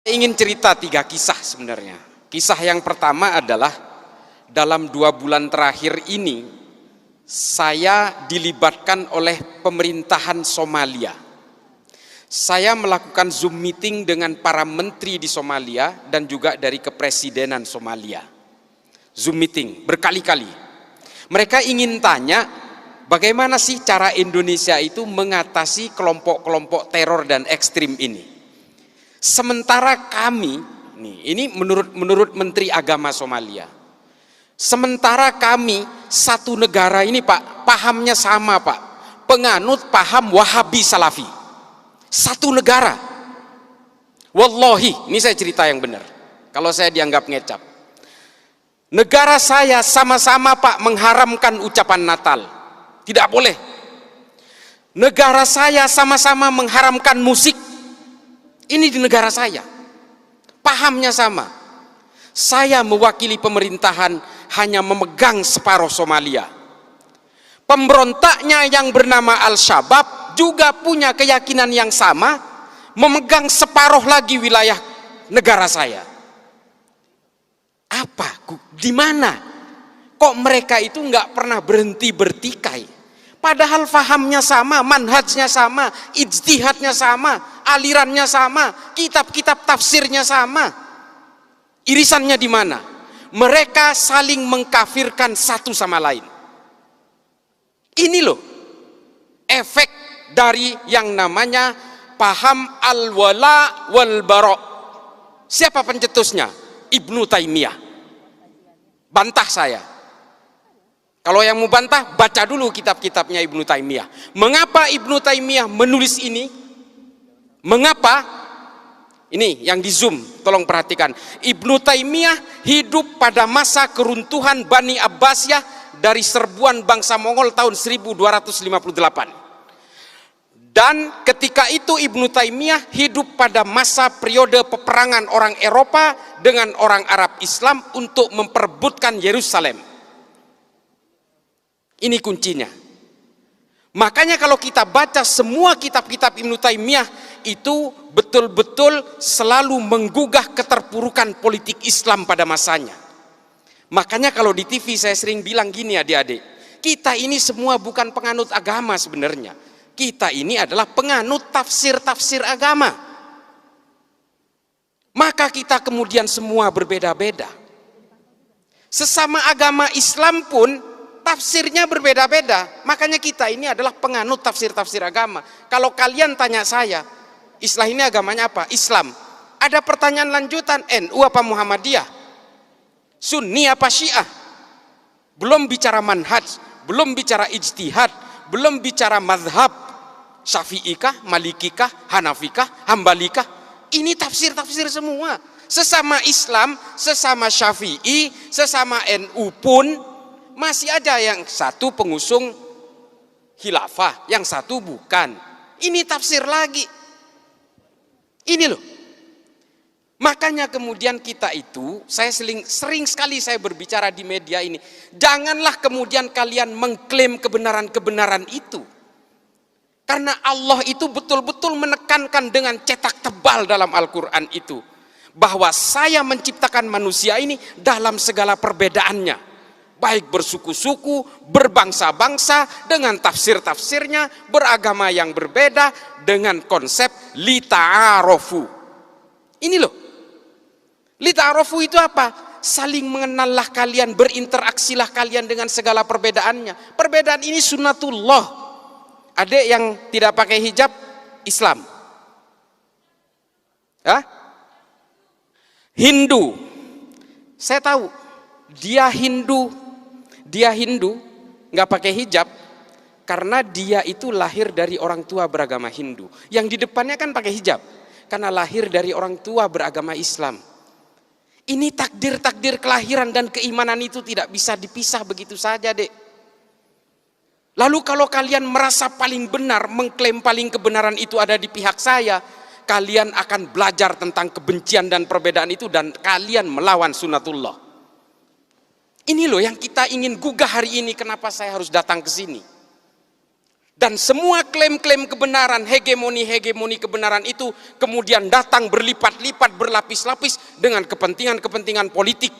Ingin cerita 3 kisah sebenarnya. Kisah yang pertama adalah dalam 2 bulan terakhir ini saya dilibatkan oleh pemerintahan Somalia. Saya melakukan Zoom meeting dengan para menteri di Somalia dan juga dari kepresidenan Somalia. Zoom meeting berkali-kali. Mereka ingin tanya bagaimana sih cara Indonesia itu mengatasi kelompok-kelompok teror dan ekstrim ini. Sementara kami, ini menurut Menteri Agama Somalia, sementara kami satu negara ini Pak, pahamnya sama Pak, penganut paham Wahabi Salafi, satu negara. Wallahi, ini saya cerita yang benar, kalau saya dianggap ngecap. Negara saya sama-sama Pak mengharamkan ucapan Natal, tidak boleh. Negara saya sama-sama mengharamkan musik. Ini di negara saya, pahamnya sama. Saya mewakili pemerintahan hanya memegang separuh Somalia. Pemberontaknya yang bernama Al-Shabaab juga punya keyakinan yang sama, memegang separuh lagi wilayah negara saya. Apa? Di mana? Kok mereka itu nggak pernah berhenti bertikai? Padahal fahamnya sama, manhajnya sama, ijtihadnya sama, alirannya sama, kitab-kitab tafsirnya sama. Irisannya di mana? Mereka saling mengkafirkan satu sama lain. Ini loh efek dari yang namanya paham al-wala wal bara. Siapa pencetusnya? Ibnu Taimiyah. Bantah saya. Kalau yang mau bantah, baca dulu kitab-kitabnya Ibnu Taimiyah. Mengapa Ibnu Taimiyah menulis ini? Mengapa? Ini yang di Zoom, tolong perhatikan. Ibnu Taimiyah hidup pada masa keruntuhan Bani Abbasiyah dari serbuan bangsa Mongol tahun 1258. Dan ketika itu Ibnu Taimiyah hidup pada masa periode peperangan orang Eropa dengan orang Arab Islam untuk memperebutkan Yerusalem. Ini kuncinya. Makanya kalau kita baca semua kitab-kitab Ibnu Taimiyah itu betul-betul selalu menggugah keterpurukan politik Islam pada masanya. Makanya kalau di TV saya sering bilang gini adik-adik, kita ini semua bukan penganut agama sebenarnya. Kita ini adalah penganut tafsir-tafsir agama. Maka kita kemudian semua berbeda-beda. Sesama agama Islam pun tafsirnya berbeda-beda. Makanya kita ini adalah penganut tafsir-tafsir agama. Kalau kalian tanya saya, Islam ini agamanya apa? Islam. Ada pertanyaan lanjutan, NU apa Muhammadiyah? Sunni apa Syiah? Belum bicara manhaj, belum bicara ijtihad, belum bicara mazhab. Syafi'ikah, Malikikah, Hanafikah, Hambalikah? Ini tafsir-tafsir semua. Sesama Islam, sesama Syafi'i, sesama NU pun masih ada yang satu pengusung khilafah, yang satu bukan. Ini tafsir lagi. Ini loh. Makanya kemudian kita itu, saya sering sekali saya berbicara di media ini, janganlah kemudian kalian mengklaim kebenaran-kebenaran itu. Karena Allah itu betul-betul menekankan dengan cetak tebal dalam Al-Quran itu, bahwa saya menciptakan manusia ini dalam segala perbedaannya, baik bersuku-suku, berbangsa-bangsa, dengan tafsir-tafsirnya, beragama yang berbeda, dengan konsep lita'arofu. Ini loh, lita'arofu itu apa? Saling mengenallah kalian, berinteraksilah kalian dengan segala perbedaannya. Perbedaan ini sunnatullah. Adik yang tidak pakai hijab, Islam. Hindu, saya tahu dia Hindu nggak pakai hijab karena dia itu lahir dari orang tua beragama Hindu. Yang di depannya kan pakai hijab karena lahir dari orang tua beragama Islam. Ini takdir-takdir kelahiran dan keimanan itu tidak bisa dipisah begitu saja, Dek. Lalu kalau kalian merasa paling benar, mengklaim paling kebenaran itu ada di pihak saya, kalian akan belajar tentang kebencian dan perbedaan itu dan kalian melawan sunnatullah. Ini loh yang kita ingin gugah hari ini, kenapa saya harus datang ke sini. Dan semua klaim-klaim kebenaran, hegemoni kebenaran itu kemudian datang berlipat-lipat, berlapis-lapis dengan kepentingan-kepentingan politik.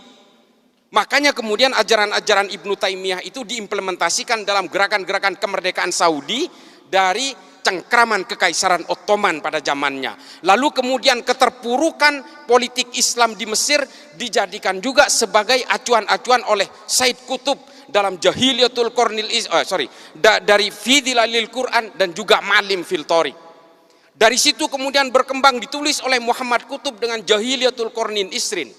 Makanya kemudian ajaran-ajaran Ibnu Taimiyah itu diimplementasikan dalam gerakan-gerakan kemerdekaan Saudi dari cengkraman Kekaisaran Ottoman pada zamannya. Lalu kemudian keterpurukan politik Islam di Mesir dijadikan juga sebagai acuan-acuan oleh Said Qutb dalam Jahiliyatul Qarnil dari Fidhilalil Quran dan juga Malim fil Thariq. Dari situ kemudian berkembang, ditulis oleh Muhammad Qutb dengan Jahiliyatul Qarnin Isrin.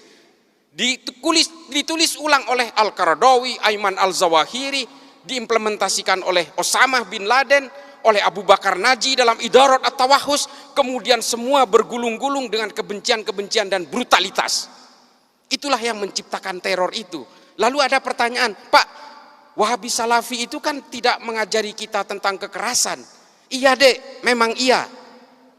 Ditulis ulang oleh Al-Qaradawi, Ayman Al-Zawahiri, diimplementasikan oleh Osama bin Laden, oleh Abu Bakar Naji dalam Idarat At-Tawahhus, kemudian semua bergulung-gulung dengan kebencian-kebencian dan brutalitas. Itulah yang menciptakan teror itu. Lalu ada pertanyaan, Pak, Wahabi Salafi itu kan tidak mengajari kita tentang kekerasan. Iya dek, memang iya.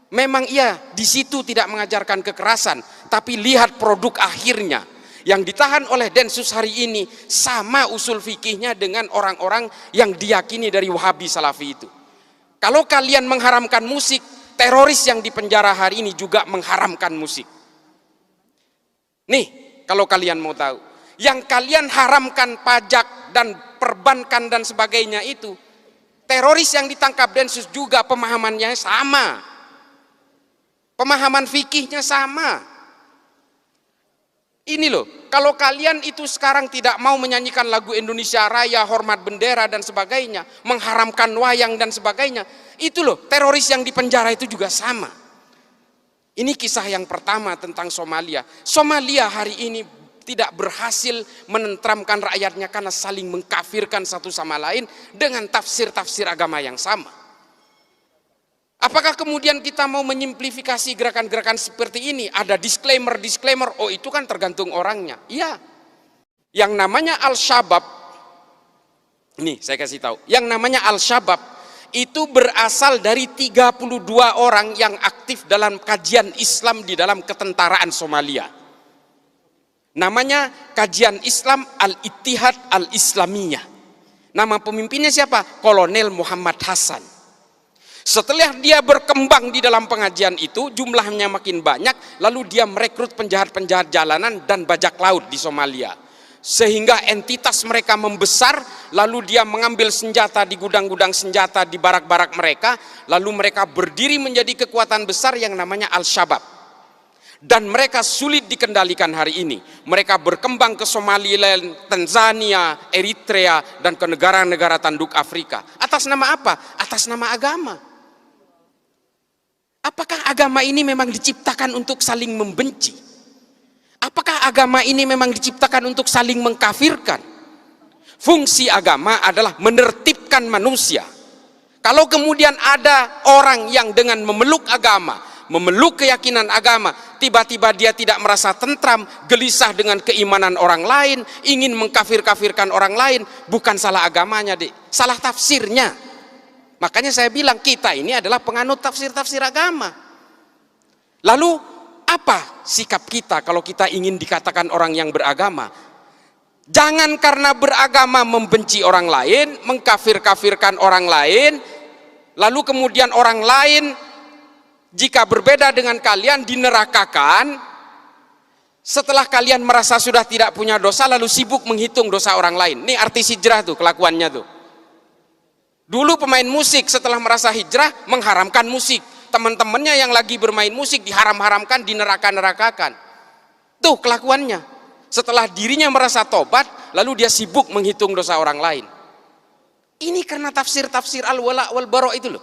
Memang iya, di situ tidak mengajarkan kekerasan. Tapi lihat produk akhirnya. Yang ditahan oleh Densus hari ini sama usul fikihnya dengan orang-orang yang diyakini dari Wahabi Salafi itu. Kalau kalian mengharamkan musik, teroris yang dipenjara hari ini juga mengharamkan musik. Nih, kalau kalian mau tahu, yang kalian haramkan pajak dan perbankan dan sebagainya itu, teroris yang ditangkap Densus juga pemahamannya sama, pemahaman fikihnya sama. Ini loh, kalau kalian itu sekarang tidak mau menyanyikan lagu Indonesia Raya, hormat bendera dan sebagainya, mengharamkan wayang dan sebagainya, itu loh, teroris yang dipenjara itu juga sama. Ini kisah yang pertama tentang Somalia. Somalia hari ini tidak berhasil menenteramkan rakyatnya karena saling mengkafirkan satu sama lain dengan tafsir-tafsir agama yang sama. Apakah kemudian kita mau menyimplifikasi gerakan-gerakan seperti ini? Ada disclaimer, oh itu kan tergantung orangnya. Iya. Yang namanya Al-Shabaab, nih saya kasih tahu, yang namanya Al-Shabaab itu berasal dari 32 orang yang aktif dalam kajian Islam di dalam ketentaraan Somalia. Namanya Kajian Islam Al-Ittihad Al-Islamiyah. Nama pemimpinnya siapa? Kolonel Muhammad Hasan. Setelah dia berkembang di dalam pengajian itu, jumlahnya makin banyak, lalu dia merekrut penjahat-penjahat jalanan dan bajak laut di Somalia. Sehingga entitas mereka membesar, lalu dia mengambil senjata di gudang-gudang senjata di barak-barak mereka, lalu mereka berdiri menjadi kekuatan besar yang namanya Al-Shabaab. Dan mereka sulit dikendalikan hari ini. Mereka berkembang ke Somaliland, Tanzania, Eritrea, dan ke negara-negara tanduk Afrika. Atas nama apa? Atas nama agama. Apakah agama ini memang diciptakan untuk saling membenci? Apakah agama ini memang diciptakan untuk saling mengkafirkan? Fungsi agama adalah menertibkan manusia. Kalau kemudian ada orang yang dengan memeluk agama, memeluk keyakinan agama, tiba-tiba dia tidak merasa tentram, gelisah dengan keimanan orang lain, ingin mengkafir-kafirkan orang lain, bukan salah agamanya, Dik, salah tafsirnya. Makanya saya bilang kita ini adalah penganut tafsir-tafsir agama. Lalu apa sikap kita kalau kita ingin dikatakan orang yang beragama? Jangan karena beragama membenci orang lain, mengkafir-kafirkan orang lain, lalu kemudian orang lain jika berbeda dengan kalian dinerakakan. Setelah kalian merasa sudah tidak punya dosa, lalu sibuk menghitung dosa orang lain. Ini artis hijrah tuh kelakuannya tuh. Dulu pemain musik setelah merasa hijrah mengharamkan musik. Teman-temannya yang lagi bermain musik diharam-haramkan, dineraka-nerakakan. Tuh kelakuannya. Setelah dirinya merasa tobat, lalu dia sibuk menghitung dosa orang lain. Ini karena tafsir-tafsir al-wala wal-bara itu loh.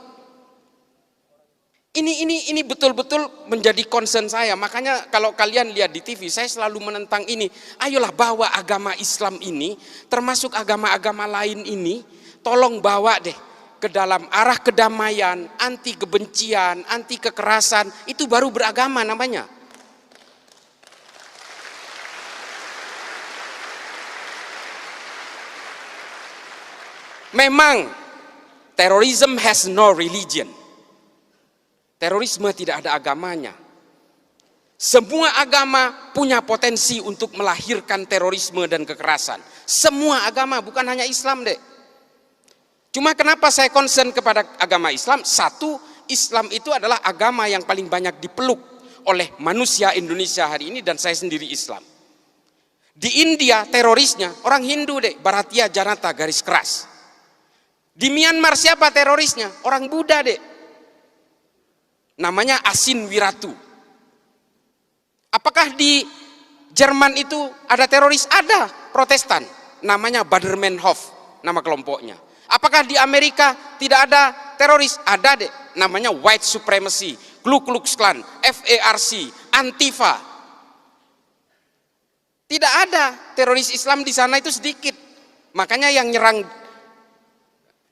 Ini betul-betul menjadi concern saya. Makanya kalau kalian lihat di TV, saya selalu menentang ini. Ayolah bawa agama Islam ini, termasuk agama-agama lain ini, tolong bawa deh ke dalam arah kedamaian, anti kebencian, anti kekerasan. Itu baru beragama namanya. Memang terrorism has no religion. Terorisme tidak ada agamanya. Semua agama punya potensi untuk melahirkan terorisme dan kekerasan. Semua agama, bukan hanya Islam, Dek. Cuma kenapa saya concern kepada agama Islam? Satu, Islam itu adalah agama yang paling banyak dipeluk oleh manusia Indonesia hari ini, dan saya sendiri Islam. Di India terorisnya orang Hindu deh, Bharatiya Janata garis keras. Di Myanmar siapa terorisnya? Orang Buddha deh. Namanya Asin Wiratu. Apakah di Jerman itu ada teroris? Ada, Protestan. Namanya Baader-Meinhof, nama kelompoknya. Apakah di Amerika tidak ada teroris? Ada deh, namanya White Supremacy, Ku Klux Klan, FARC, Antifa. Tidak ada teroris Islam di sana, itu sedikit. Makanya yang nyerang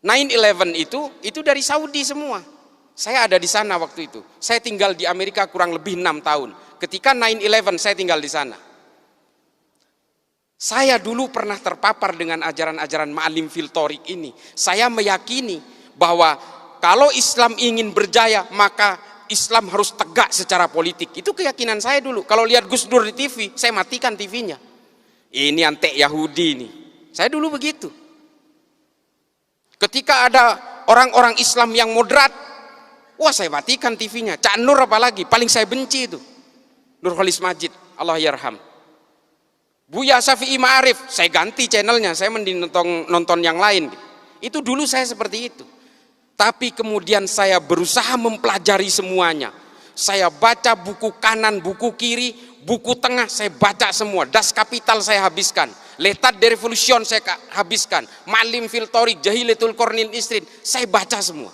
9/11 itu dari Saudi semua. Saya ada di sana waktu itu. Saya tinggal di Amerika kurang lebih 6 tahun. Ketika 9/11 saya tinggal di sana. Saya dulu pernah terpapar dengan ajaran-ajaran Ma'alim fil Thoriq ini. Saya meyakini bahwa kalau Islam ingin berjaya, maka Islam harus tegak secara politik. Itu keyakinan saya dulu. Kalau lihat Gus Dur di TV, saya matikan TV-nya. Ini antek Yahudi ini. Saya dulu begitu. Ketika ada orang-orang Islam yang moderat, wah saya matikan TV-nya. Cak Nur apalagi, paling saya benci itu. Nurholis Majid, Allah yarham. Buya Syafi'i Ma'arif, saya ganti channelnya, saya mending nonton yang lain. Itu dulu saya seperti itu. Tapi kemudian saya berusaha mempelajari semuanya. Saya baca buku kanan, buku kiri, buku tengah, saya baca semua. Das Kapital saya habiskan. L'état de Révolution saya habiskan. Ma'alim fil Thoriq, Jahilatul Qarnil Isrin, saya baca semua.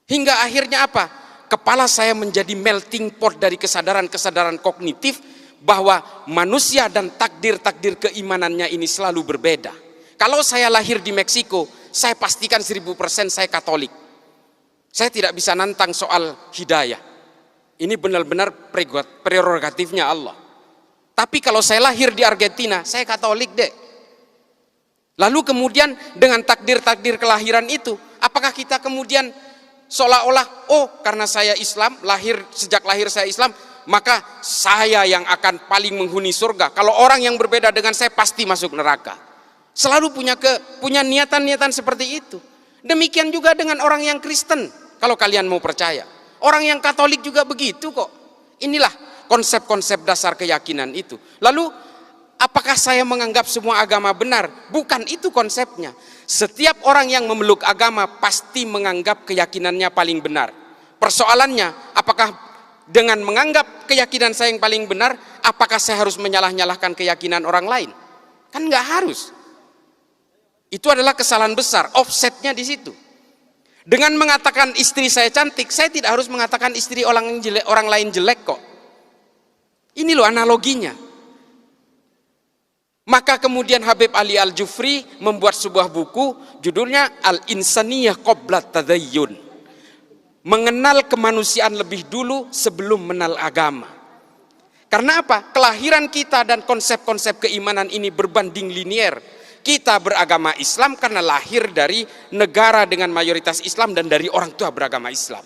Hingga akhirnya apa? Kepala saya menjadi melting pot dari kesadaran-kesadaran kognitif, bahwa manusia dan takdir-takdir keimanannya ini selalu berbeda. Kalau saya lahir di Meksiko, saya pastikan 1000% saya Katolik. Saya tidak bisa nantang soal hidayah. Ini benar-benar prerogatifnya Allah. Tapi kalau saya lahir di Argentina, saya Katolik deh. Lalu kemudian dengan takdir-takdir kelahiran itu, apakah kita kemudian seolah-olah, oh karena saya Islam, sejak lahir saya Islam, maka saya yang akan paling menghuni surga. Kalau orang yang berbeda dengan saya pasti masuk neraka. Selalu punya niatan-niatan seperti itu. Demikian juga dengan orang yang Kristen, kalau kalian mau percaya. Orang yang Katolik juga begitu kok. Inilah konsep-konsep dasar keyakinan itu. Lalu apakah saya menganggap semua agama benar? Bukan itu konsepnya. Setiap orang yang memeluk agama pasti menganggap keyakinannya paling benar. Persoalannya, apakah dengan menganggap keyakinan saya yang paling benar, apakah saya harus menyalah-nyalahkan keyakinan orang lain? Kan nggak harus. Itu adalah kesalahan besar, offsetnya di situ. Dengan mengatakan istri saya cantik, saya tidak harus mengatakan istri orang lain jelek kok. Ini loh analoginya. Maka kemudian Habib Ali Al-Jufri membuat sebuah buku, judulnya Al-Insaniyah Qabla Tadayyun. Mengenal kemanusiaan lebih dulu sebelum mengenal agama. Karena apa? Kelahiran kita dan konsep-konsep keimanan ini berbanding linier. Kita beragama Islam karena lahir dari negara dengan mayoritas Islam dan dari orang tua beragama Islam.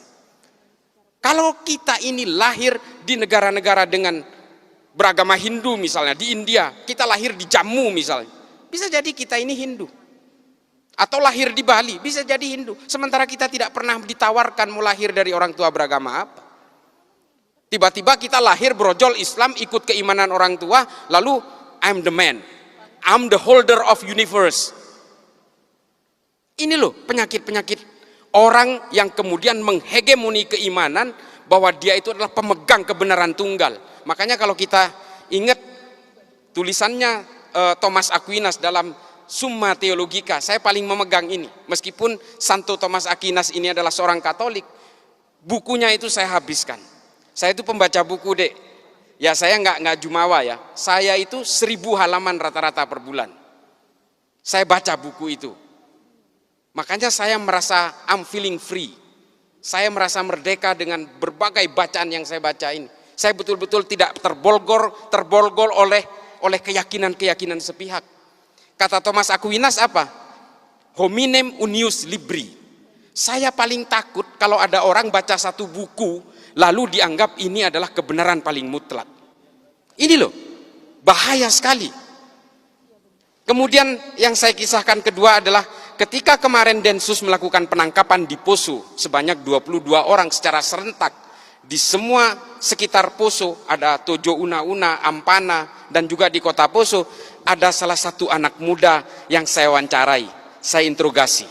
Kalau kita ini lahir di negara-negara dengan beragama Hindu misalnya, di India, kita lahir di Jammu misalnya, bisa jadi kita ini Hindu. Atau lahir di Bali, bisa jadi Hindu. Sementara kita tidak pernah ditawarkan mau lahir dari orang tua beragama apa. Tiba-tiba kita lahir brojol Islam, ikut keimanan orang tua, lalu I'm the man, I'm the holder of universe. Ini loh penyakit-penyakit orang yang kemudian menghegemoni keimanan bahwa dia itu adalah pemegang kebenaran tunggal. Makanya kalau kita ingat tulisannya Thomas Aquinas dalam Summa Theologica, saya paling memegang ini. Meskipun Santo Thomas Aquinas ini adalah seorang Katolik, bukunya itu saya habiskan. Saya itu pembaca buku dek. Ya saya nggak jumawa ya. Saya itu 1000 halaman rata-rata per bulan. Saya baca buku itu. Makanya saya merasa I'm feeling free. Saya merasa merdeka dengan berbagai bacaan yang saya baca ini. Saya betul-betul tidak terbolgol oleh keyakinan-keyakinan sepihak. Kata Thomas Aquinas apa? Hominem unius libri. Saya paling takut kalau ada orang baca satu buku lalu dianggap ini adalah kebenaran paling mutlak. Ini loh, bahaya sekali. Kemudian yang saya kisahkan kedua adalah ketika kemarin Densus melakukan penangkapan di Poso sebanyak 22 orang secara serentak di semua sekitar Poso, ada Tojo Una-Una, Ampana, dan juga di kota Poso, ada salah satu anak muda yang saya wawancarai, saya interogasi.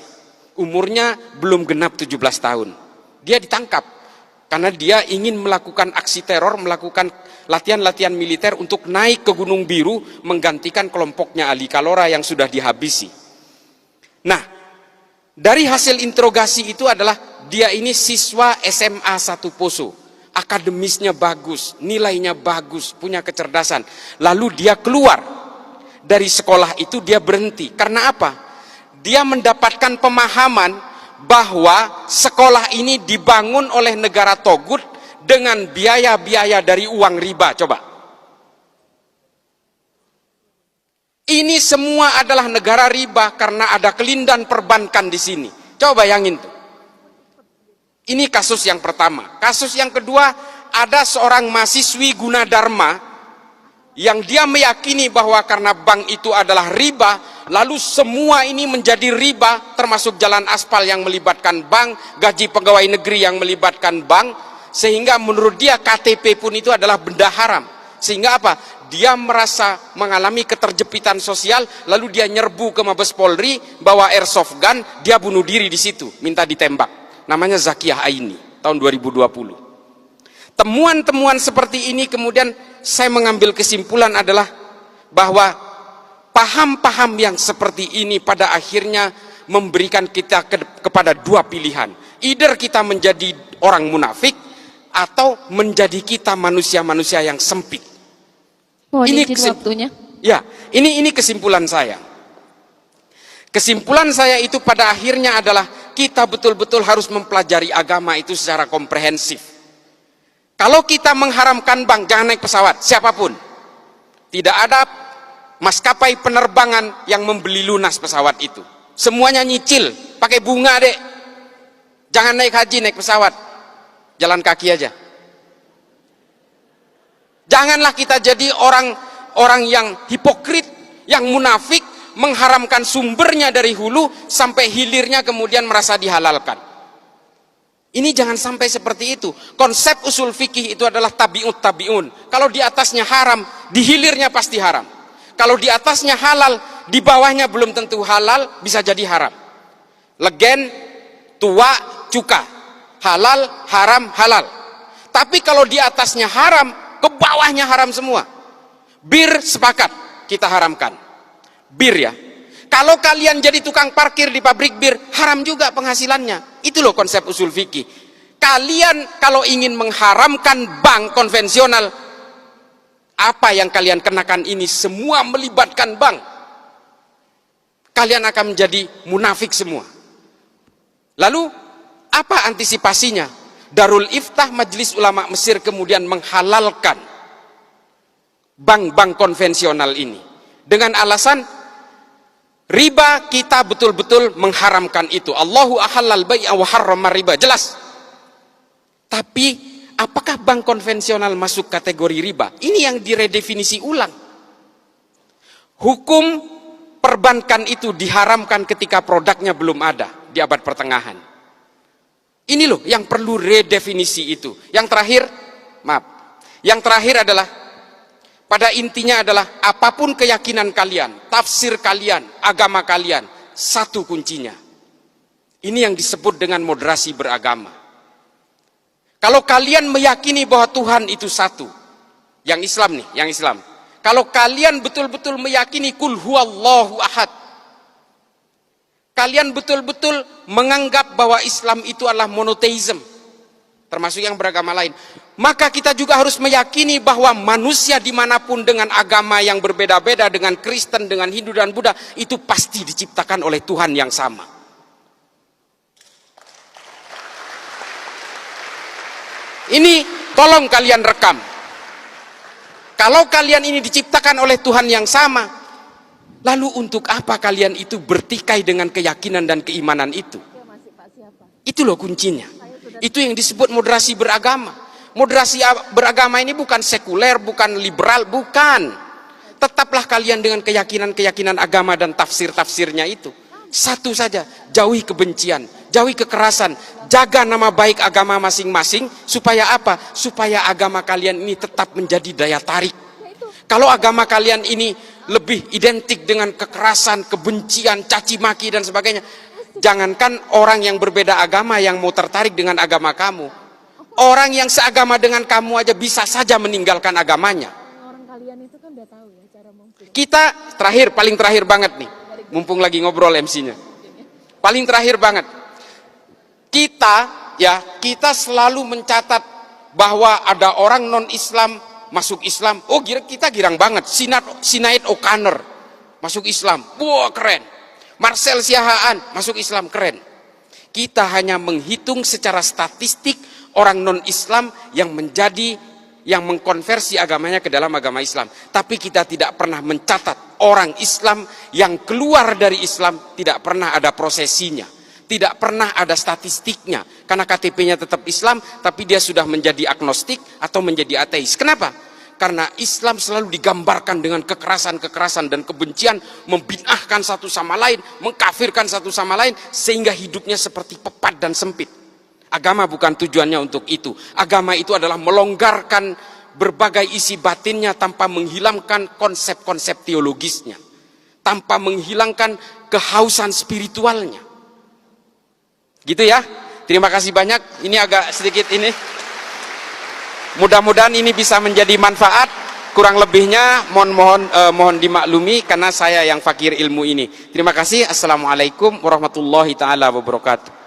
Umurnya belum genap 17 tahun. Dia ditangkap karena dia ingin melakukan aksi teror, melakukan latihan-latihan militer untuk naik ke Gunung Biru menggantikan kelompoknya Ali Kalora yang sudah dihabisi. Nah, dari hasil interogasi itu adalah dia ini siswa SMA 1 Poso. Akademisnya bagus, nilainya bagus, punya kecerdasan. Lalu dia keluar dari sekolah itu, dia berhenti. Karena apa? Dia mendapatkan pemahaman bahwa sekolah ini dibangun oleh negara Togut dengan biaya-biaya dari uang riba. Coba. Ini semua adalah negara riba karena ada kelindan perbankan di sini. Coba bayangin tuh. Ini kasus yang pertama. Kasus yang kedua, ada seorang mahasiswi Gunadarma yang dia meyakini bahwa karena bank itu adalah riba, lalu semua ini menjadi riba, termasuk jalan aspal yang melibatkan bank, gaji pegawai negeri yang melibatkan bank, sehingga menurut dia KTP pun itu adalah benda haram. Sehingga apa? Dia merasa mengalami keterjepitan sosial, lalu dia nyerbu ke Mabes Polri, bawa airsoft gun, dia bunuh diri di situ, minta ditembak. Namanya Zakiyah Aini, tahun 2020. Temuan-temuan seperti ini kemudian saya mengambil kesimpulan adalah bahwa paham-paham yang seperti ini pada akhirnya memberikan kita kepada dua pilihan. Either kita menjadi orang munafik atau menjadi kita manusia-manusia yang sempit. Ini waktunya. Ya, ini kesimpulan saya. Kesimpulan saya itu pada akhirnya adalah kita betul-betul harus mempelajari agama itu secara komprehensif. Kalau kita mengharamkan bank, jangan naik pesawat, siapapun. Tidak ada maskapai penerbangan yang membeli lunas pesawat itu. Semuanya nyicil, pakai bunga dek. Jangan naik haji, naik pesawat. Jalan kaki aja. Janganlah kita jadi orang yang hipokrit, yang munafik, mengharamkan sumbernya dari hulu sampai hilirnya kemudian merasa dihalalkan. Ini jangan sampai seperti itu. Konsep usul fikih itu adalah tabi'ut tabi'un. Kalau di atasnya haram, di hilirnya pasti haram. Kalau di atasnya halal, di bawahnya belum tentu halal, bisa jadi haram. Legen, tua, cuka. Halal, haram, halal. Tapi kalau di atasnya haram, ke bawahnya haram semua. Bir sepakat, kita haramkan. Bir ya. Kalau kalian jadi tukang parkir di pabrik bir, haram juga penghasilannya. Itu loh konsep usul fikih. Kalian kalau ingin mengharamkan bank konvensional, apa yang kalian kenakan ini semua melibatkan bank. Kalian akan menjadi munafik semua. Lalu, apa antisipasinya? Darul Iftah Majelis Ulama Mesir kemudian menghalalkan bank-bank konvensional ini. Dengan alasan, riba kita betul-betul mengharamkan itu. Allahu ahallal bai'a wa harrama riba. Jelas. Tapi apakah bank konvensional masuk kategori riba? Ini yang diredefinisi ulang. Hukum perbankan itu diharamkan ketika produknya belum ada di abad pertengahan. Ini loh yang perlu redefinisi itu. Yang terakhir, maaf. Yang terakhir adalah pada intinya adalah apapun keyakinan kalian, tafsir kalian, agama kalian, satu kuncinya. Ini yang disebut dengan moderasi beragama. Kalau kalian meyakini bahwa Tuhan itu satu, yang Islam nih, yang Islam. Kalau kalian betul-betul meyakini kul huwallahu ahad, kalian betul-betul menganggap bahwa Islam itu adalah monoteism, termasuk yang beragama lain, maka kita juga harus meyakini bahwa manusia dimanapun dengan agama yang berbeda-beda, dengan Kristen, dengan Hindu dan Buddha, itu pasti diciptakan oleh Tuhan yang sama. Ini tolong kalian rekam. Kalau kalian ini diciptakan oleh Tuhan yang sama, lalu untuk apa kalian itu bertikai dengan keyakinan dan keimanan itu? Itu loh kuncinya. Itu yang disebut moderasi beragama. Moderasi beragama ini bukan sekuler, bukan liberal, bukan. Tetaplah kalian dengan keyakinan-keyakinan agama dan tafsir-tafsirnya itu. Satu saja, jauhi kebencian, jauhi kekerasan, jaga nama baik agama masing-masing, supaya apa? Supaya agama kalian ini tetap menjadi daya tarik. Kalau agama kalian ini lebih identik dengan kekerasan, kebencian, caci maki dan sebagainya, jangankan orang yang berbeda agama yang mau tertarik dengan agama kamu, orang yang seagama dengan kamu aja bisa saja meninggalkan agamanya. Orang kalian itu kan udah tahu ya cara mengkritik. Kita paling terakhir banget nih, mumpung lagi ngobrol MC-nya. Paling terakhir banget. Kita selalu mencatat bahwa ada orang non-Islam masuk Islam. Oh, kita girang banget. Sinead O'Connor masuk Islam. Wah, keren. Marcel Siahaan masuk Islam, keren. Kita hanya menghitung secara statistik orang non-Islam yang mengkonversi agamanya ke dalam agama Islam. Tapi kita tidak pernah mencatat orang Islam yang keluar dari Islam, tidak pernah ada prosesinya, tidak pernah ada statistiknya. Karena KTP-nya tetap Islam, tapi dia sudah menjadi agnostik atau menjadi ateis. Kenapa? Karena Islam selalu digambarkan dengan kekerasan-kekerasan dan kebencian, membid'ahkan satu sama lain, mengkafirkan satu sama lain, sehingga hidupnya seperti pepat dan sempit. Agama bukan tujuannya untuk itu. Agama itu adalah melonggarkan berbagai isi batinnya tanpa menghilangkan konsep-konsep teologisnya, tanpa menghilangkan kehausan spiritualnya. Gitu ya. Terima kasih banyak. Ini agak sedikit ini. Mudah-mudahan ini bisa menjadi manfaat. Kurang lebihnya mohon dimaklumi karena saya yang fakir ilmu ini. Terima kasih. Assalamualaikum warahmatullahi taala wabarakatuh.